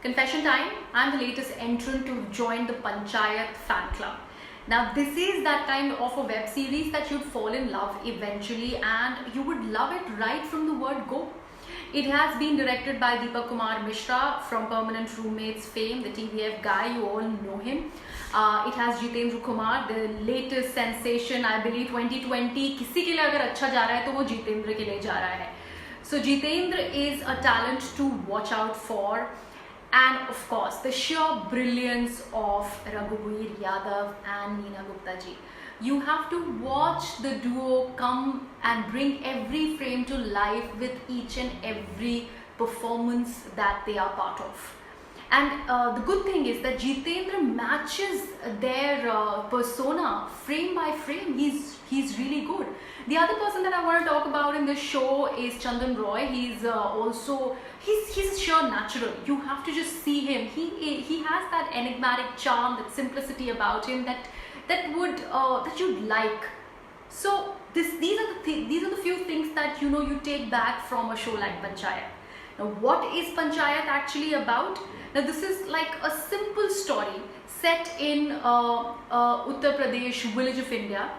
Confession time, I'm the latest entrant to join the Panchayat fan club. Now this is that kind of a web series that you'd fall in love eventually and you would love it right from the word go. It has been directed by Deepak Kumar Mishra from Permanent Roommates fame, the TVF guy, you all know him. It has Jitendra Kumar, the latest sensation, I believe 2020 किसी के लिए अगर अच्छा जा रहा है तो वो जितेंद्र के लिए जा रहा है. So Jitendra is a talent to watch out for. And of course, the sheer brilliance of Raghuvir, Yadav and Neena Gupta ji. You have to watch the duo come and bring every frame to life with each and every performance that they are part of. And the good thing is that Jitendra matches their persona frame by frame. He's really good. The other person that I want to talk about in this show is Chandan Roy. He's a sheer natural. You have to just see him. He has that enigmatic charm, that simplicity about him that you'd like. So these are the few things that you take back from a show like Panchayat. Now, what is Panchayat actually about? Now, this is like a simple story set in Uttar Pradesh, village of India.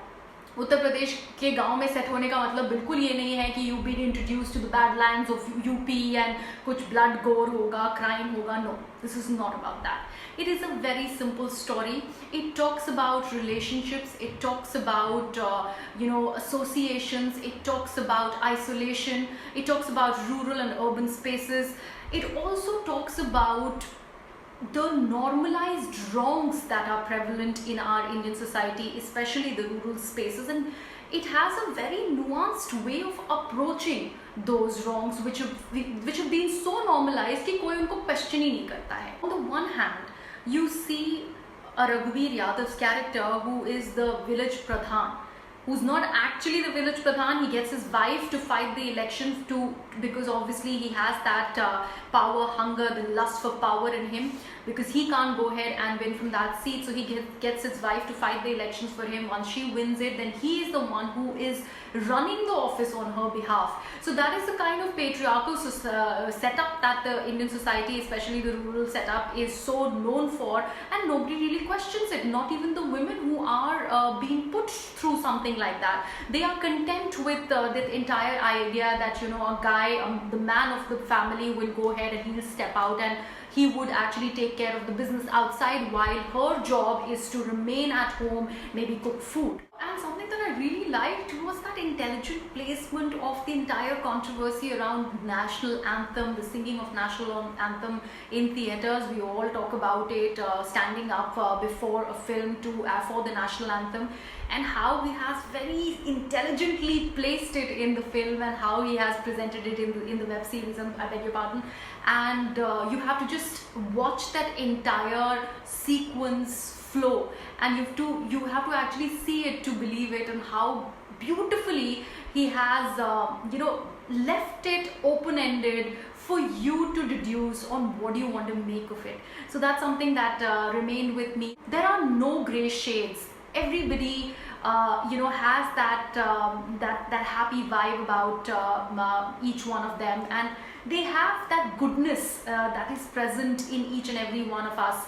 Uttar Pradesh के गांव में set होने का मतलब बिल्कुल ये नहीं है कि you been introduced to the badlands of UP and कुछ ब्लड गोर होगा, क्राइम होगा. No, this is not about that. It is a very simple story. It talks about relationships, it talks about associations, it talks about isolation, it talks about rural and urban spaces. It also talks about the normalized wrongs that are prevalent in our Indian society, especially the rural spaces, and it has a very nuanced way of approaching those wrongs which have been so normalized कि कोई उनको question ही नहीं करता है. On the one hand, you see a Raghubir Yadav's character who is the village pradhan, who's not actually the village pradhan. He gets his wife to fight the election because obviously he has that power hunger, the lust for power in him, because he can't go ahead and win from that seat. So he gets his wife to fight the elections for him. Once she wins it, then he is the one who is running the office on her behalf. So that is the kind of patriarchal setup that the Indian society, especially the rural setup, is so known for, and nobody really questions it. Not even the women who are being put through something like that. They are content with the entire idea that a guy, the man of the family, will go ahead and he'll step out and he would actually take care of the business outside, while her job is to remain at home, maybe cook food. And something that I really liked was that intelligent placement of the entire controversy around national anthem, the singing of national anthem in theatres. We all talk about it, standing up before a film for the national anthem, and how he has very intelligently placed it in the film and how he has presented it in the web series, I beg your pardon. And you have to just watch that entire sequence flow, and you have to actually see it to believe it, and how beautifully he has left it open-ended for you to deduce on what you want to make of it. So that's something that remained with me. There are no gray shades. Everybody has that happy vibe about each one of them, and they have that goodness that is present in each and every one of us.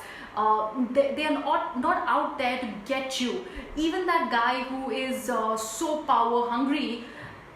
They are not out there to get you. Even that guy who is so power hungry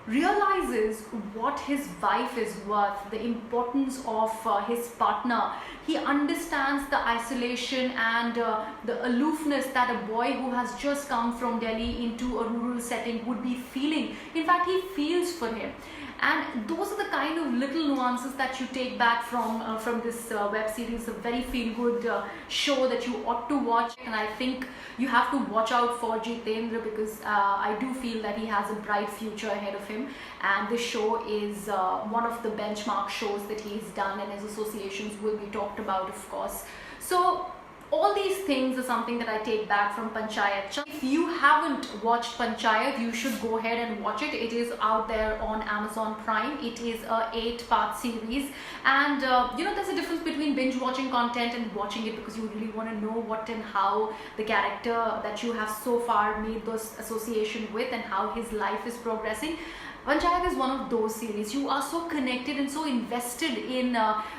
realizes what his wife is worth, the importance of his partner. He understands the isolation and the aloofness that a boy who has just come from Delhi into a rural setting would be feeling. In fact, he feels for him. And those are the kind of little nuances that you take back from this web series. A very feel-good show that you ought to watch, and I think you have to watch out for Jitendra, because I do feel that he has a bright future ahead of him, and this show is one of the benchmark shows that he's done, and his associations will be talked about, of course. So all these things are something that I take back from Panchayat. If you haven't watched Panchayat, you should go ahead and watch it. It is out there on Amazon Prime. It is a 8-part series, and there's a difference between binge watching content and watching it because you really want to know what and how the character that you have so far made those association with and how his life is progressing. Panchayat is one of those series. You are so connected and so invested in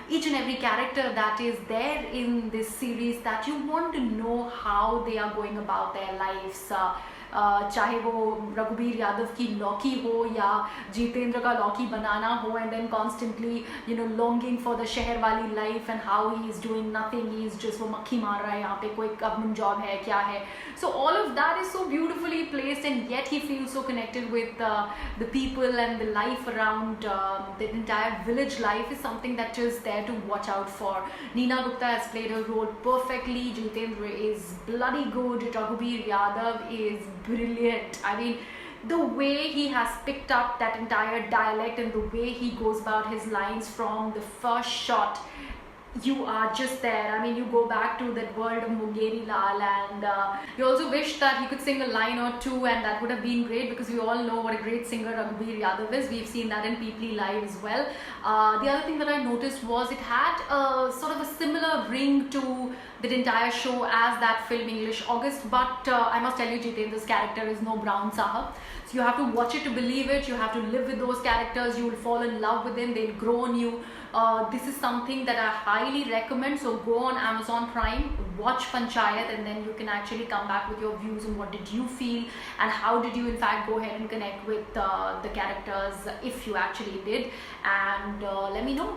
each and every character that is there in this series that you want to know how they are going about their lives. चाहे वो रघुबीर यादव की लौकी हो या जितेंद्र का लौकी बनाना हो, and then constantly longing for the शहर वाली life and how he is doing nothing, he is just वो मक्खी मार रहा है, यहाँ पे कोई government job है क्या है. So all of that is so beautifully placed, and yet he feels so connected with the people and the life around. The entire village life is something that is there to watch out for. Neena Gupta has played her role perfectly. Jitendra is bloody good. Raghuvir Yadav is brilliant. I mean, the way he has picked up that entire dialect and the way he goes about his lines from the first shot, you are just there. I mean, you go back to that world of Mungeri Lal, and you also wish that he could sing a line or two, and that would have been great, because we all know what a great singer Raghubir Yadav is. We've seen that in Peeply Live as well. The other thing that I noticed was it had sort of a similar ring to the entire show as that film English August, but I must tell you, Jitendra's character is no Brown Sahab. So you have to watch it to believe it. You have to live with those characters. You will fall in love with them. They'll grow on you. This is something that I highly recommend. So go on Amazon Prime, watch Panchayat, and then you can actually come back with your views on what did you feel and how did you in fact go ahead and connect with the characters, if you actually did, and let me know.